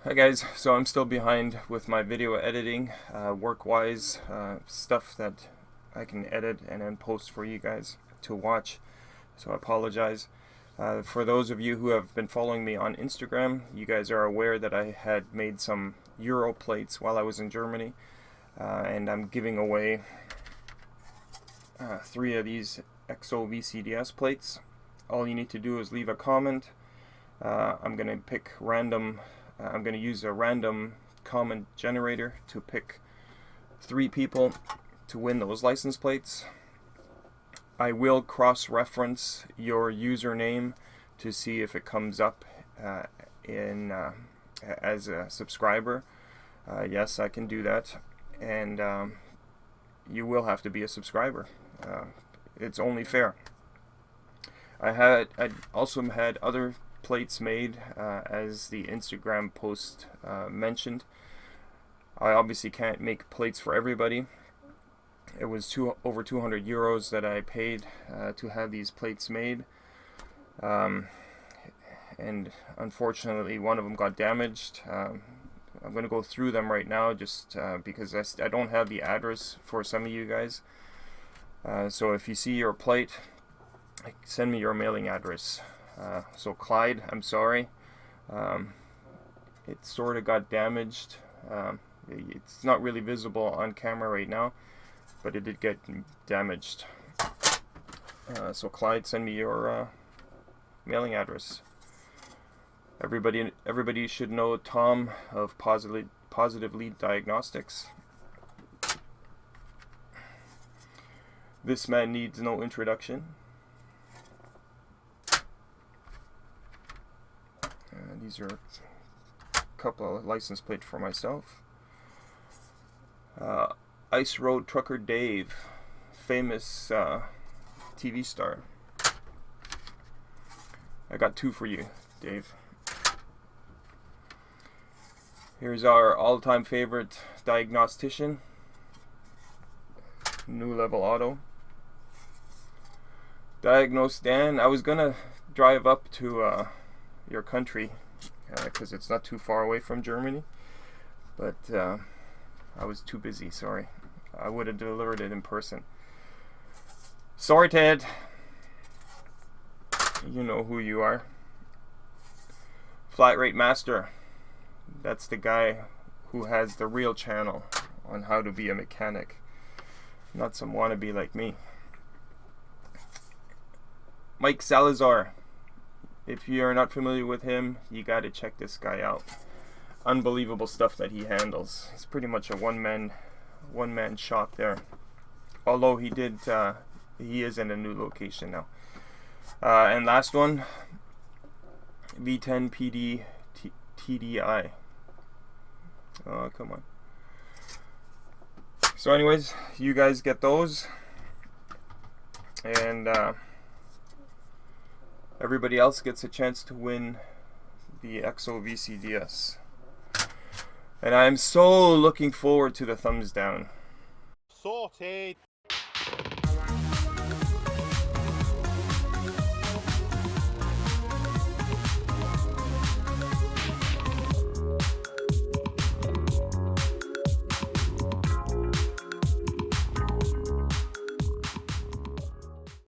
Hi guys, so I'm still behind with my video editing, work-wise, stuff that I can edit and then post for you guys to watch, so I apologize. For those of you who have been following me on Instagram, you guys are aware that I had made some Euro plates while I was in Germany, and I'm giving away 3 of these EXOVCDS plates. All you need to do is leave a comment. I'm going to pick random. I'm going to use a random comment generator to pick 3 people to win those license plates. I will cross-reference your username to see if it comes up as a subscriber. Yes, I can do that, and you will have to be a subscriber. It's only fair. I also had other plates made, as the Instagram post mentioned. I obviously can't make plates for everybody. It was over 200 euros that I paid to have these plates made, and unfortunately one of them got damaged. I'm going to go through them right now just because I don't have the address for some of you guys. So if you see your plate, send me your mailing address. So Clyde, I'm sorry, it sort of got damaged. It's not really visible on camera right now, but it did get damaged. So Clyde, send me your mailing address. Everybody should know Tom of Positive Lead Diagnostics. This man needs no introduction. These are a couple of license plates for myself. Ice Road Trucker Dave, famous TV star. I got 2 for you, Dave. Here's our all-time favorite diagnostician, New Level Auto. DiagnoseDan. I was gonna drive up to your country because it's not too far away from Germany, but I was too busy, sorry. I would have delivered it in person. Sorry, Ted. You know who you are. Flat Rate Master. That's the guy who has the real channel on how to be a mechanic, not some wannabe like me. Maic Salazar. If you're not familiar with him, you got to check this guy out. Unbelievable stuff that he handles. He's pretty much a one-man shop there. Although he is in a new location now. And last one, V10PD TDI. Oh, come on. So anyways, you guys get those, and everybody else gets a chance to win the EXOVCDS. And I'm so looking forward to the thumbs down. Sorted.